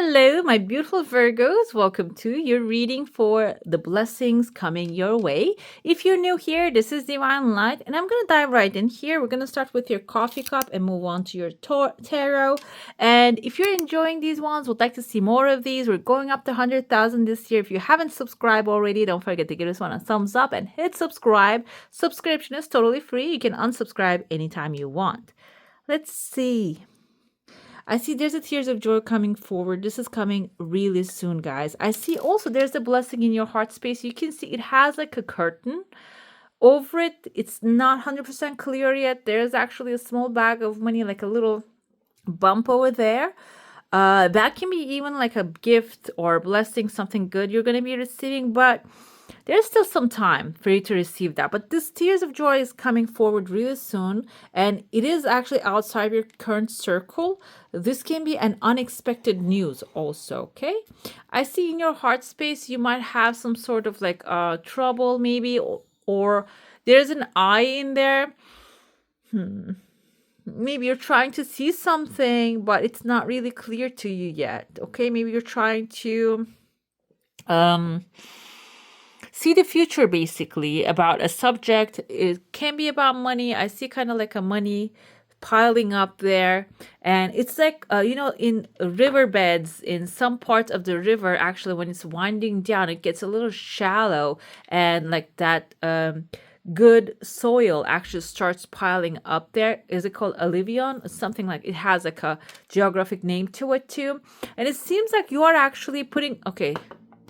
Hello, my beautiful Virgos. Welcome to your reading for the blessings coming your way. If you're new here, this is Divine Light, and I'm going to dive right in here. We're going to start with your coffee cup and move on to your tarot. And if you're enjoying these ones, would like to see more of these, we're going up to 100,000 this year. If you haven't subscribed already, don't forget to give this one a thumbs up and hit subscribe. Subscription is totally free. You can unsubscribe anytime you want. Let's see. I see there's a tears of joy coming forward. This is coming really soon, guys. I see also there's a blessing in your heart space. You can see it has like a curtain over it. It's not 100% clear yet. There's actually a small bag of money, like a little bump over there. That can be even like a gift or a blessing, something good you're going to be receiving, but there's still some time for you to receive that. But this tears of joy is coming forward really soon, and it is actually outside your current circle. This can be an unexpected news also, okay? I see in your heart space you might have some sort of like trouble maybe, or there's an eye in there. Maybe you're trying to see something, but it's not really clear to you yet, okay? Maybe you're trying to see the future basically about a subject. It can be about money. I see kind of like a money piling up there, and it's like in riverbeds, in some parts of the river, actually when it's winding down it gets a little shallow, and like that good soil actually starts piling up there. Is it called alluvion? Something like, it has like a geographic name to it too, and it seems like you are actually putting, okay,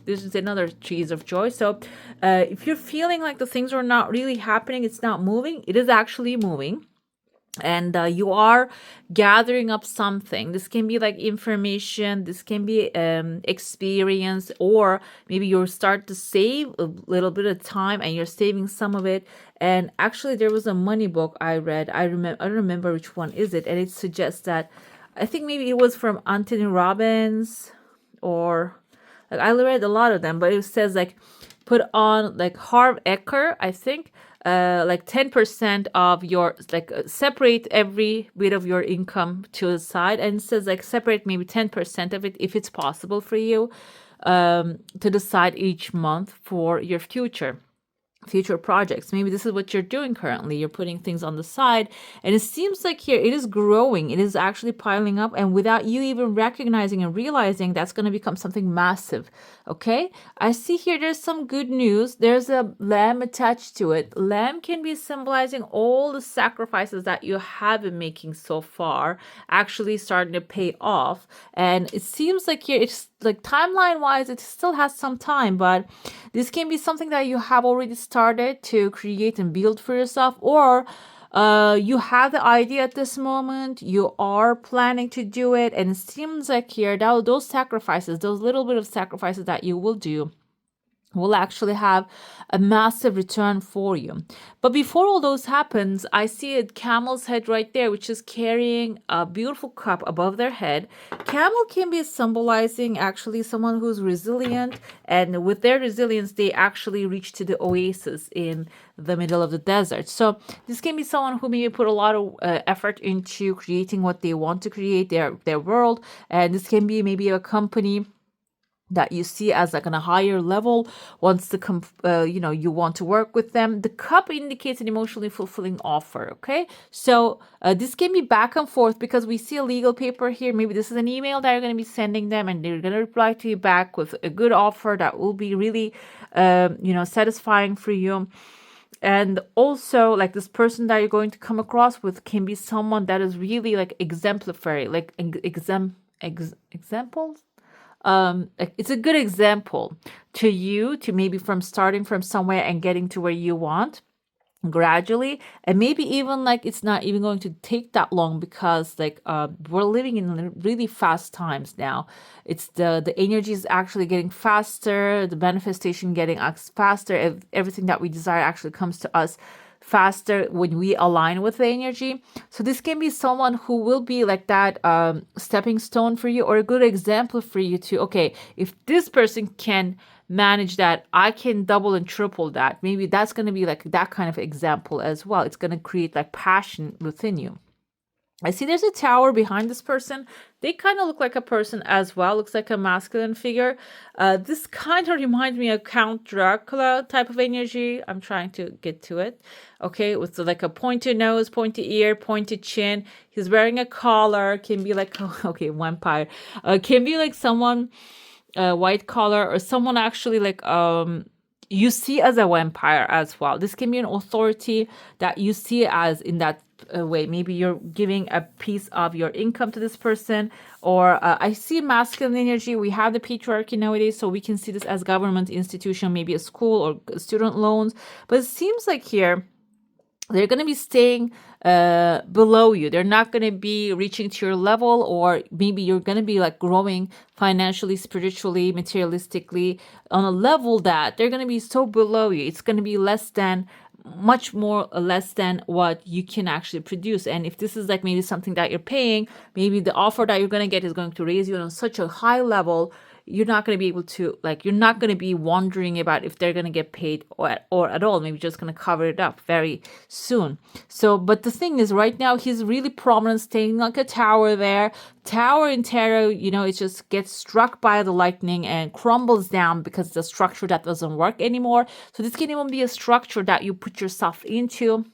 this is another tears of joy. So if you're feeling like the things are not really happening, it's not moving, it is actually moving. And you are gathering up something. This can be like information, this can be experience, or maybe you'll start to save a little bit of time and you're saving some of it. And actually there was a money book I read. I don't remember which one is it, and it suggests that, I think maybe it was from Anthony Robbins, or like, I read a lot of them, but it says like put on like Harv Eker, I think, like 10% of your, like separate every bit of your income to the side, and it says like separate maybe 10% of it if it's possible for you, to the side each month for your future projects. Maybe this is what you're doing currently. You're putting things on the side, and it seems like here it is growing. It is actually piling up, and without you even recognizing and realizing, that's going to become something massive. Okay, I see here there's some good news. There's a lamb attached to it. Lamb can be symbolizing all the sacrifices that you have been making so far actually starting to pay off. And it seems like here it's like timeline wise it still has some time, but this can be something that you have already started to create and build for yourself, or you have the idea at this moment, you are planning to do it, and it seems like here that those sacrifices, those little bit of sacrifices that you will do, will actually have a massive return for you. But before all those happens, I see a camel's head right there, which is carrying a beautiful cup above their head. Camel can be symbolizing actually someone who's resilient, and with their resilience they actually reach to the oasis in the middle of the desert. So this can be someone who maybe put a lot of effort into creating what they want to create, their world, and this can be maybe a company that you see as like on a higher level, wants to you want to work with them. The cup indicates an emotionally fulfilling offer. Okay, so this can be back and forth, because we see a legal paper here. Maybe this is an email that you're going to be sending them, and they're going to reply to you back with a good offer that will be really satisfying for you. And also, like, this person that you're going to come across with can be someone that is really like exemplary, like examples. It's a good example to you, to maybe from starting from somewhere and getting to where you want gradually, and maybe even like it's not even going to take that long, because like we're living in really fast times now. It's the energy is actually getting faster, the manifestation getting faster. Everything that we desire actually comes to us faster when we align with the energy. So this can be someone who will be like that stepping stone for you, or a good example for you to, okay, if this person can manage that, I can double and triple that. Maybe that's going to be like that kind of example as well. It's going to create like passion within you. I see there's a tower behind this person. They kind of look like a person as well. Looks like a masculine figure. This kind of reminds me of Count Dracula type of energy. I'm trying to get to it. Okay, with like a pointed nose, pointed ear, pointed chin. He's wearing a collar. Can be like, okay, vampire. Can be like someone, white collar, or someone actually like you see as a vampire as well. This can be an authority that you see as in that way. Maybe you're giving a piece of your income to this person, or I see masculine energy. We have the patriarchy nowadays, so we can see this as government institution, maybe a school or student loans. But it seems like here they're going to be staying below you. They're not going to be reaching to your level, or maybe you're going to be like growing financially, spiritually, materialistically on a level that they're going to be so below you. It's going to be less than, much more less than what you can actually produce. And if this is like maybe something that you're paying, maybe the offer that you're going to get is going to raise you on such a high level, you're not going to be able to, like, you're not going to be wondering about if they're going to get paid or at all. Maybe just going to cover it up very soon. So, but the thing is, right now he's really prominent, staying like a tower there. Tower in tarot, it just gets struck by the lightning and crumbles down because it's a structure that doesn't work anymore. So this can even be a structure that you put yourself into,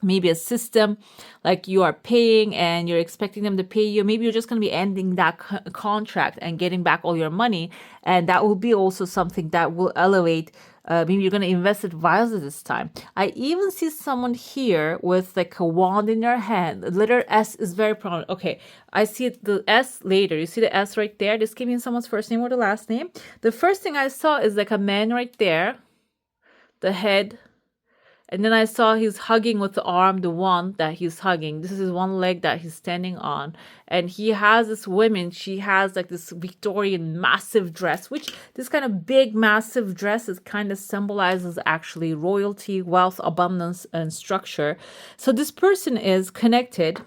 maybe a system, like you are paying and you're expecting them to pay you. Maybe you're just going to be ending that contract and getting back all your money, and that will be also something that will elevate. Maybe you're going to invest it wisely this time. I even see someone here with like a wand in their hand. The letter S is very prominent. Okay, I see the S later. You see the S right there? This can be someone's first name or the last name. The first thing I saw is like a man right there, the head. And then I saw he's hugging with the arm, the one that he's hugging. This is his one leg that he's standing on. And he has this woman, she has like this Victorian massive dress, which this kind of big, massive dress is kind of symbolizes actually royalty, wealth, abundance, and structure. So this person is connected.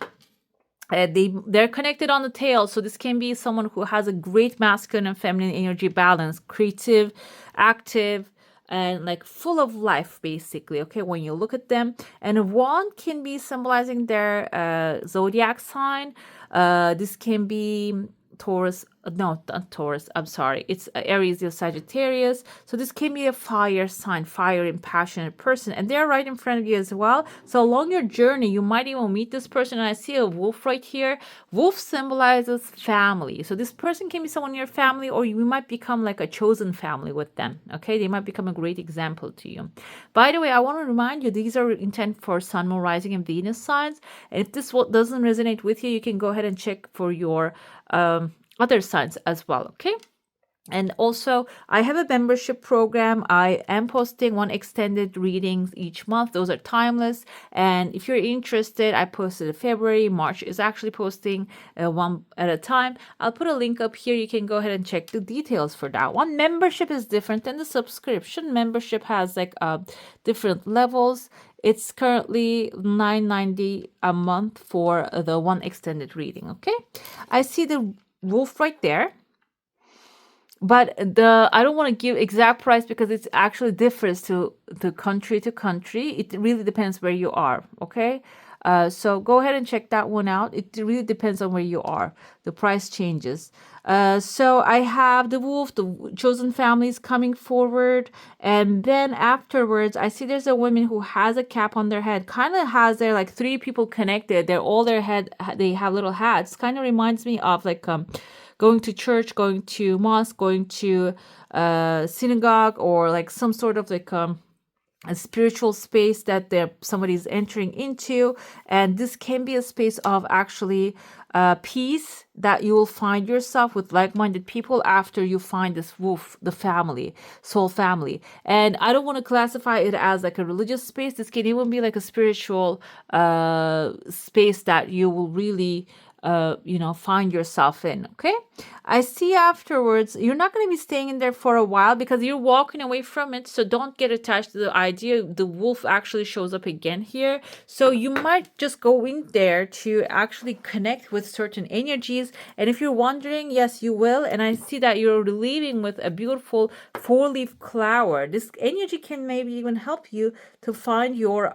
They're connected on the tail. So this can be someone who has a great masculine and feminine energy balance, creative, active, and like full of life, basically. Okay, when you look at them, and a wand can be symbolizing their zodiac sign. This can be Taurus, no, not Taurus, I'm sorry, it's Aries or Sagittarius. So this can be a fire sign, fire and passionate person, and they're right in front of you as well. So along your journey, you might even meet this person. And I see a wolf right here. Wolf symbolizes family. So this person can be someone in your family, or you might become like a chosen family with them. Okay, they might become a great example to you. By the way, I want to remind you, these are intent for Sun, Moon, Rising, and Venus signs. And if this doesn't resonate with you, you can go ahead and check for your other signs as well. Okay. And also, I have a membership program. I am posting one extended readings each month. Those are timeless. And if you're interested, I posted in February. March is actually posting one at a time. I'll put a link up here. You can go ahead and check the details for that one. Membership is different than the subscription. Membership has like different levels. It's currently $9.90 a month for the one extended reading. Okay. I see the wolf right there. But I don't want to give exact price because it actually differs to country to country. It really depends where you are, okay? So go ahead and check that one out. It really depends on where you are. The price changes. So I have the wolf, the chosen families coming forward. And then afterwards, I see there's a woman who has a cap on their head. Kind of has their like three people connected. They're all their head. They have little hats. Kind of reminds me of like going to church, going to mosque, going to synagogue, or like some sort of like a spiritual space that somebody's entering into. And this can be a space of actually peace that you will find yourself with like-minded people after you find this wolf, the family, soul family. And I don't want to classify it as like a religious space. This can even be like a spiritual space that you will really find yourself in. Okay. I see afterwards, you're not going to be staying in there for a while because you're walking away from it. So don't get attached to the idea. The wolf actually shows up again here. So you might just go in there to actually connect with certain energies. And if you're wondering, yes, you will. And I see that you're leaving with a beautiful 4-leaf flower. This energy can maybe even help you to find your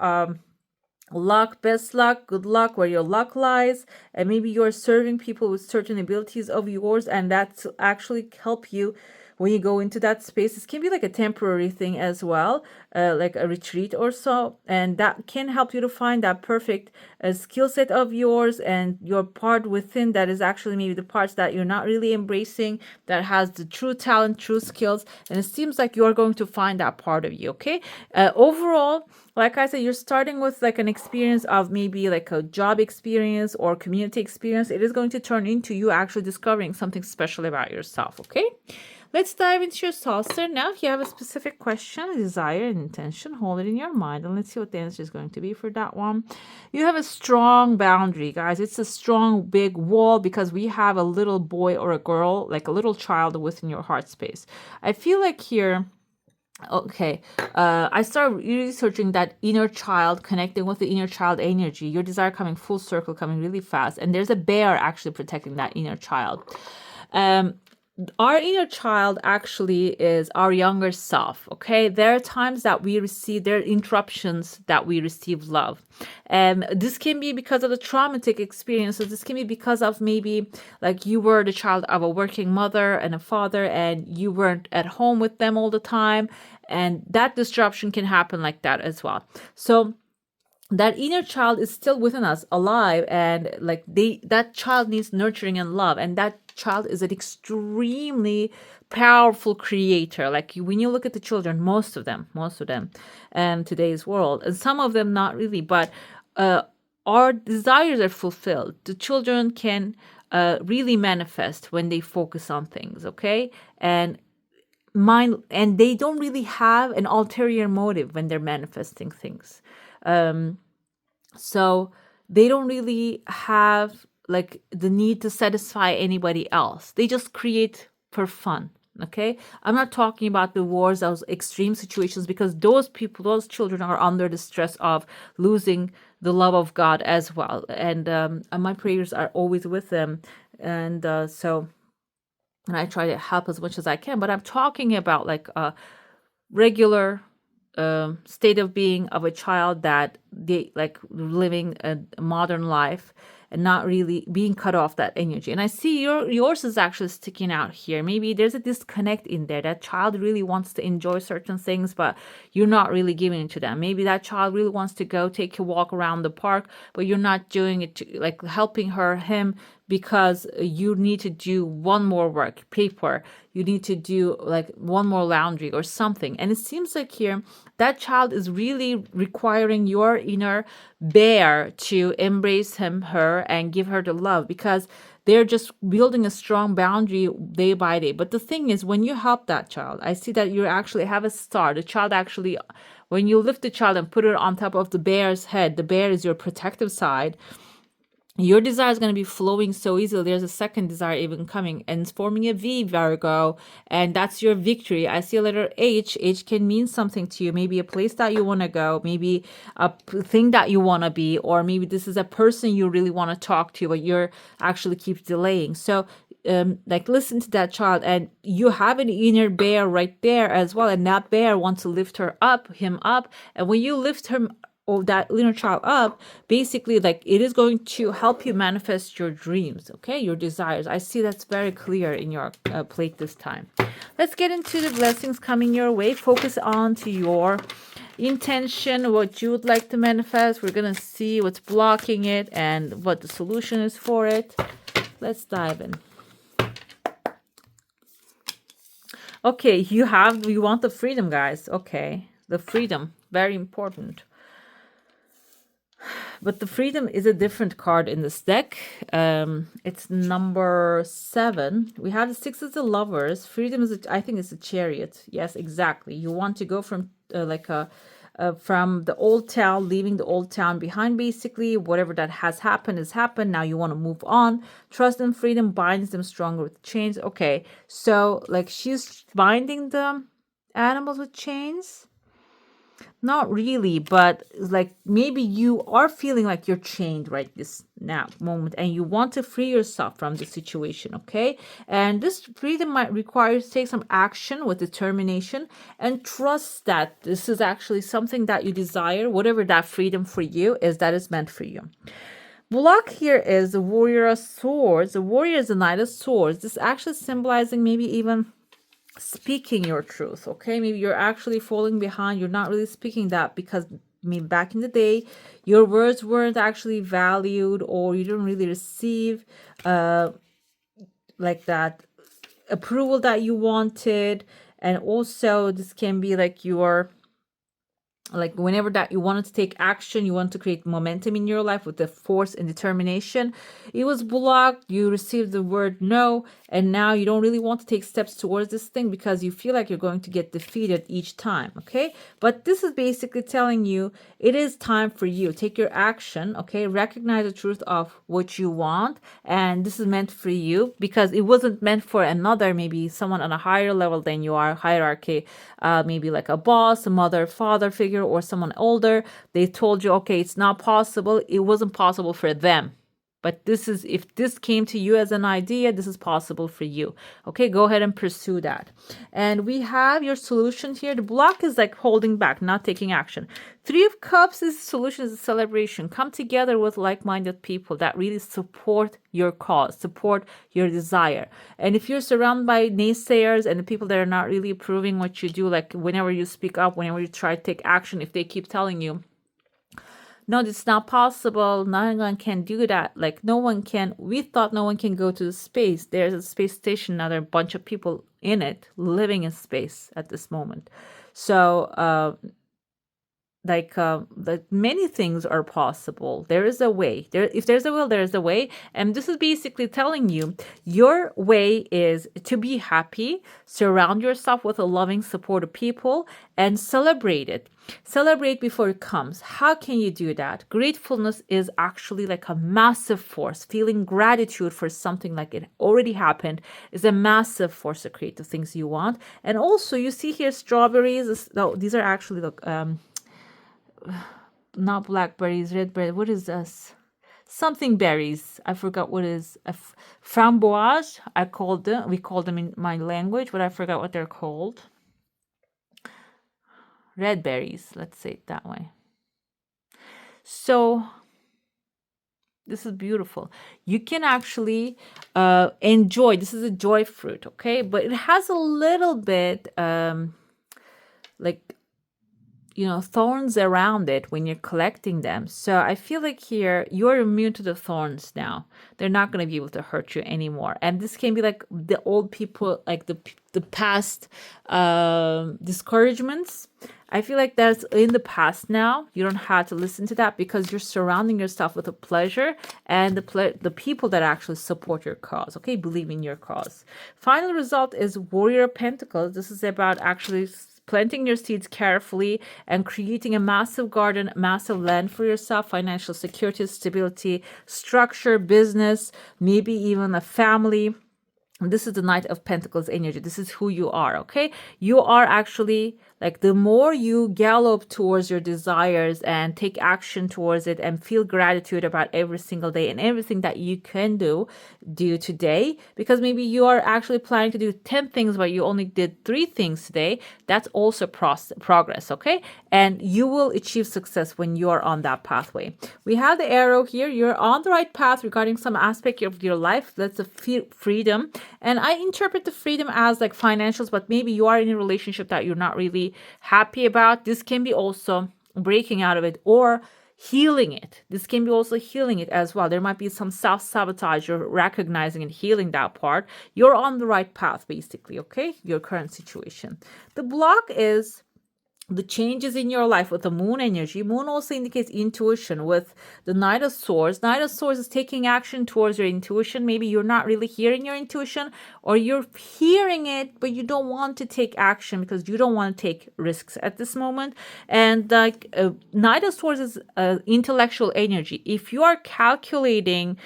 luck, best luck, good luck, where your luck lies, and maybe you're serving people with certain abilities of yours, and that's actually help you when you go into that space. This can be like a temporary thing as well, like a retreat or so, and that can help you to find that perfect skill set of yours and your part within that is actually maybe the parts that you're not really embracing, that has the true talent, true skills, and it seems like you're going to find that part of you. Okay, overall, like I said, you're starting with like an experience of maybe like a job experience or community experience. It is going to turn into you actually discovering something special about yourself. Okay, let's dive into your soul sign now. If you have a specific question, desire, and intention, hold it in your mind, and let's see what the answer is going to be for that one. You have a strong boundary, guys. It's a strong big wall because we have a little boy or a girl, like a little child within your heart space. I feel like here, okay, I started researching that inner child, connecting with the inner child energy, your desire coming full circle, coming really fast, and there's a bear actually protecting that inner child. um our inner child actually is our younger self. Okay, there are times that we receive, there are interruptions that we receive love, and this can be because of the traumatic experiences. This can be because of maybe like you were the child of a working mother and a father, and you weren't at home with them all the time, and that disruption can happen like that as well. So that inner child is still within us, alive, and like that child needs nurturing and love, and that child is an extremely powerful creator. Like when you look at the children, most of them today's world, and some of them not really, but uh our desires are fulfilled. The children can really manifest when they focus on things. Okay, and mind, and they don't really have an ulterior motive when they're manifesting things. So they don't really have like the need to satisfy anybody else. They just create for fun. Okay, I'm not talking about the wars, those extreme situations, because those people, those children are under the stress of losing the love of God as well, and my prayers are always with them, and and I try to help as much as I can. But I'm talking about like a regular state of being of a child that they like living a modern life and not really being cut off that energy. And I see yours is actually sticking out here. Maybe there's a disconnect in there. That child really wants to enjoy certain things, but you're not really giving it to them. Maybe that child really wants to go take a walk around the park, but you're not doing it to, like helping him, because you need to do one more work, paper. You need to do like one more laundry or something. And it seems like here that child is really requiring your inner bear to embrace him, her, and give her the love, because they're just building a strong boundary day by day. But the thing is, when you help that child, I see that you actually have a star. The child actually, when you lift the child and put it on top of the bear's head, the bear is your protective side. Your desire is going to be flowing so easily. There's a second desire even coming, and it's forming a V, Virgo, and that's your victory. I see a letter H. H can mean something to you. Maybe a place that you want to go, maybe a thing that you want to be, or maybe this is a person you really want to talk to, but you're actually keep delaying. So like listen to that child, and you have an inner bear right there as well, and that bear wants to lift him up, and when you lift him or that inner child up, basically like it is going to help you manifest your dreams. Okay, your desires. I see that's very clear in your plate this time. Let's get into the blessings coming your way. Focus on to your intention, what you would like to manifest. We're gonna see what's blocking it and what the solution is for it. Let's dive in. Okay, you want the freedom, guys. Okay, the freedom, very important. But the freedom is a different card in this deck. It's number 7. We have the 6 of the lovers. Freedom is, I think, it's a chariot. Yes, exactly. You want to go from from the old town, leaving the old town behind. Basically, whatever that has happened has happened. Now you want to move on. Trust and freedom binds them stronger with chains. Okay, so like she's binding the animals with chains. Not really, but like maybe you are feeling like you're chained right this now moment and you want to free yourself from the situation, okay? And this freedom might require you to take some action with determination and trust that this is actually something that you desire, whatever that freedom for you is that is meant for you. Block here is the Warrior of Swords. The Warrior is the Knight of Swords. This is actually symbolizing maybe even speaking your truth, okay? Maybe you're actually falling behind. You're not really speaking that because maybe back in the day, your words weren't actually valued or you didn't really receive like that approval that you wanted. And also this can be like your like whenever that you wanted to take action, you want to create momentum in your life with the force and determination, it was blocked. You received the word no, and now you don't really want to take steps towards this thing because you feel like you're going to get defeated each time. Okay, but this is basically telling you it is time for you. Take your action. Okay, recognize the truth of what you want, and this is meant for you because it wasn't meant for another, maybe someone on a higher level than you are, hierarchy, maybe like a boss, a mother, father figure, or someone older. They told you, okay, it's not possible. It wasn't possible for them. But this is, if this came to you as an idea, this is possible for you. Okay, go ahead and pursue that. And we have your solution here. The block is like holding back, not taking action. Three of Cups is solution, is a celebration. Come together with like-minded people that really support your cause, support your desire. And if you're surrounded by naysayers and the people that are not really approving what you do, like whenever you speak up, whenever you try to take action, if they keep telling you, no, it's not possible, no one can do that, like no one can, we thought no one can go to the space. There's a space station now, there are a bunch of people in it living in space at this moment. So like many things are possible. There is a way. There, if there's a will, there is a way. And this is basically telling you your way is to be happy, surround yourself with a loving, supportive people, and celebrate it. Celebrate before it comes. How can you do that? Gratefulness is actually like a massive force. Feeling gratitude for something like it already happened is a massive force to create the things you want. And also, you see here strawberries. No, these are actually not blackberries, red berries. What is this? Something berries. I forgot what is. Framboise. I called them. We called them in my language, but I forgot what they're called. Red berries. Let's say it that way. So this is beautiful. You can actually enjoy. This is a joy fruit, okay? But it has a little bit like, you know, thorns around it when you're collecting them. So I feel like here you're immune to the thorns now. They're not going to be able to hurt you anymore. And this can be like the old people, like the past discouragements. I feel like that's in the past now. You don't have to listen to that because you're surrounding yourself with a pleasure and the people that actually support your cause, okay? Believe in your cause. Final result is Warrior of Pentacles. This is about actually planting your seeds carefully and creating a massive garden, massive land for yourself, financial security, stability, structure, business, maybe even a family. This is the Knight of Pentacles energy. This is who you are, okay? You are actually, like, the more you gallop towards your desires and take action towards it and feel gratitude about every single day and everything that you can do today, because maybe you are actually planning to do 10 things, but you only did 3 things today. That's also progress, okay? And you will achieve success when you are on that pathway. We have the arrow here. You're on the right path regarding some aspect of your life. That's a freedom. And I interpret the freedom as like financials, but maybe you are in a relationship that you're not really happy about. This can be also breaking out of it or healing it. This can be also healing it as well. There might be some self-sabotage. You're recognizing and healing that part. You're on the right path, basically, okay? Your current situation. The block is the changes in your life with the moon energy. Moon also indicates intuition with the Knight of Swords. Knight of Swords is taking action towards your intuition. Maybe you're not really hearing your intuition, or you're hearing it, but you don't want to take action because you don't want to take risks at this moment. And like Knight of Swords is intellectual energy. If you are calculating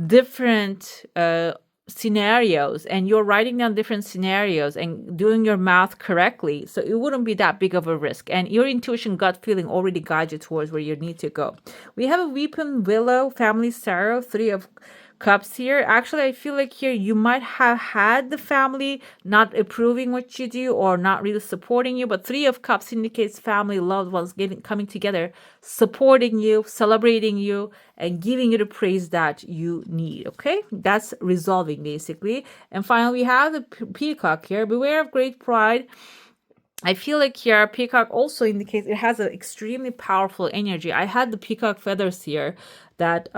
different scenarios, and you're writing down different scenarios and doing your math correctly, so it wouldn't be that big of a risk, and your intuition gut feeling already guides you towards where you need to go. We have a weeping willow, family sorrow, 3 of cups here. Actually, I feel like here you might have had the family not approving what you do or not really supporting you, but 3 of cups indicates family, loved ones coming together, supporting you, celebrating you, and giving you the praise that you need. Okay, that's resolving basically. And finally, we have the peacock here. Beware of great pride. I feel like here peacock also indicates it has an extremely powerful energy. I had the peacock feathers here that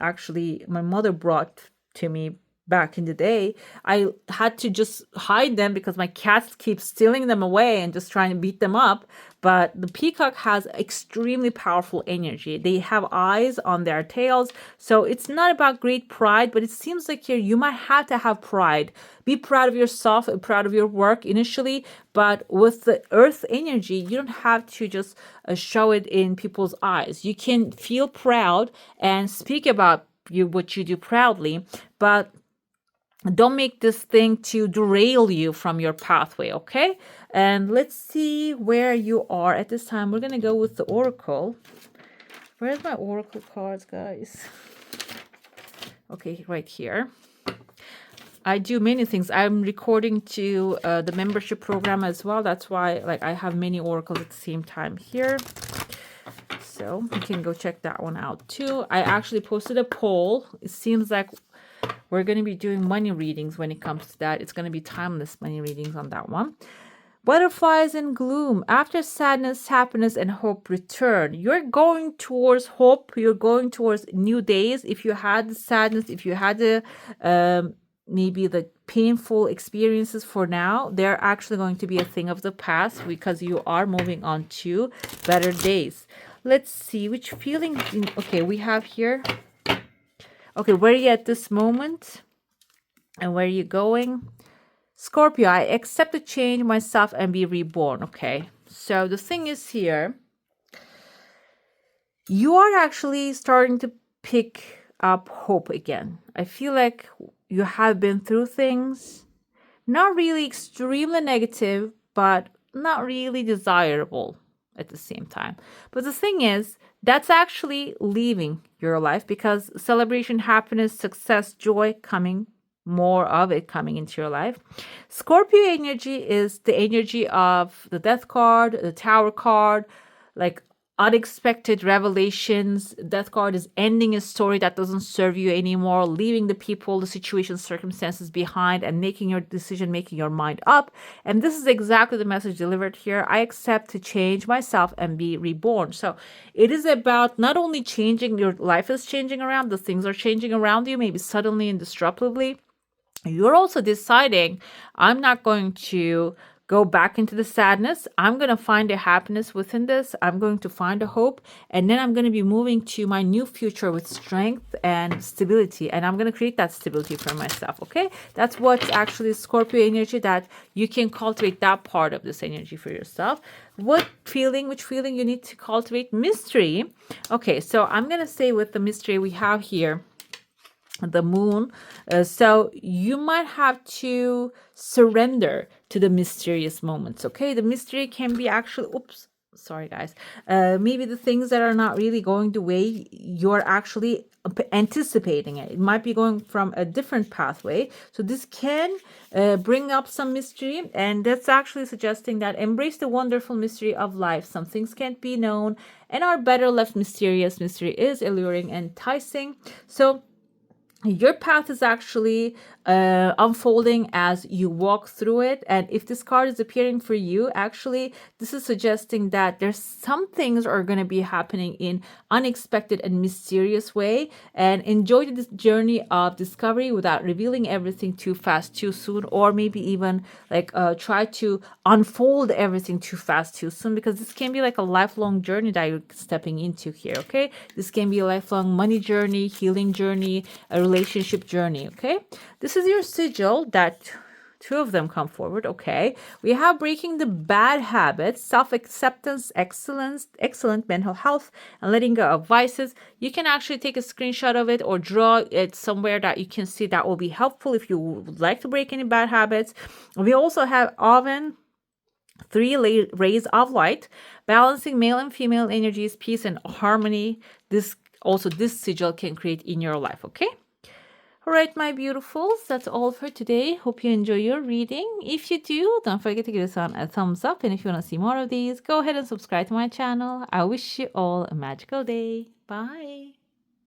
actually my mother brought to me back in the day. I had to just hide them because my cats keep stealing them away and just trying to beat them up. But the peacock has extremely powerful energy. They have eyes on their tails. So it's not about great pride, but it seems like here you might have to have pride. Be proud of yourself and proud of your work initially. But with the earth energy, you don't have to just show it in people's eyes. You can feel proud and speak about what you do proudly, but don't make this thing to derail you from your pathway, okay? And let's see where you are at this time. We're going to go with the oracle. Where's my oracle cards, guys? Okay, right here. I do many things. I'm recording to the membership program as well. That's why I have many oracles at the same time here. So you can go check that one out too. I actually posted a poll. It seems like we're going to be doing money readings when it comes to that. It's going to be timeless money readings on that one. Butterflies and gloom. After sadness, happiness, and hope return. You're going towards hope. You're going towards new days. If you had the sadness, if you had the maybe the painful experiences for now, they're actually going to be a thing of the past because you are moving on to better days. Let's see which feeling. Okay, we have here. Okay, where are you at this moment? And where are you going? Scorpio, I accept the change myself and be reborn. Okay, so the thing is here, you are actually starting to pick up hope again. I feel like you have been through things, not really extremely negative, but not really desirable at the same time. But the thing is, that's actually leaving your life because celebration, happiness, success, joy coming, more of it coming into your life. Scorpio energy is the energy of the death card, the tower card, like unexpected revelations. Death card is ending a story that doesn't serve you anymore, leaving the people, the situations, circumstances behind, and making your decision, making your mind up. And this is exactly the message delivered here. I accept to change myself and be reborn. So it is about not only changing, your life is changing around, the things are changing around you, maybe suddenly and disruptively. You're also deciding, I'm not going to go back into the sadness. I'm going to find a happiness within this. I'm going to find a hope. And then I'm going to be moving to my new future with strength and stability. And I'm going to create that stability for myself. Okay. That's what's actually Scorpio energy, that you can cultivate that part of this energy for yourself. Which feeling you need to cultivate? Mystery. Okay. So I'm going to stay with the mystery we have here. The moon. So you might have to surrender to the mysterious moments. Okay, the mystery can be actually, oops, sorry guys, maybe the things that are not really going the way you're actually anticipating it. It might be going from a different pathway. So this can bring up some mystery, and that's actually suggesting that embrace the wonderful mystery of life. Some things can't be known and are better left mysterious. Mystery is alluring and enticing. So your path is actually unfolding as you walk through it. And if this card is appearing for you, actually, this is suggesting that there's some things are going to be happening in unexpected and mysterious way. And enjoy this journey of discovery without revealing everything too fast, too soon, or maybe even try to unfold everything too fast, too soon, because this can be like a lifelong journey that you're stepping into here. Okay, this can be a lifelong money journey, healing journey, a relationship journey. Okay, this is your sigil that Two of them come forward. Okay. We have breaking the bad habits, self-acceptance, excellence, excellent mental health, and letting go of vices. You can actually take a screenshot of it or draw it somewhere that you can see. That will be helpful if you would like to break any bad habits. We also have oven, three rays of light, balancing male and female energies, peace and harmony. This sigil can create in your life. Okay. All right, my beautifuls, that's all for today. Hope you enjoy your reading. If you do, don't forget to give this one a thumbs up. And if you want to see more of these, go ahead and subscribe to my channel. I wish you all a magical day. Bye.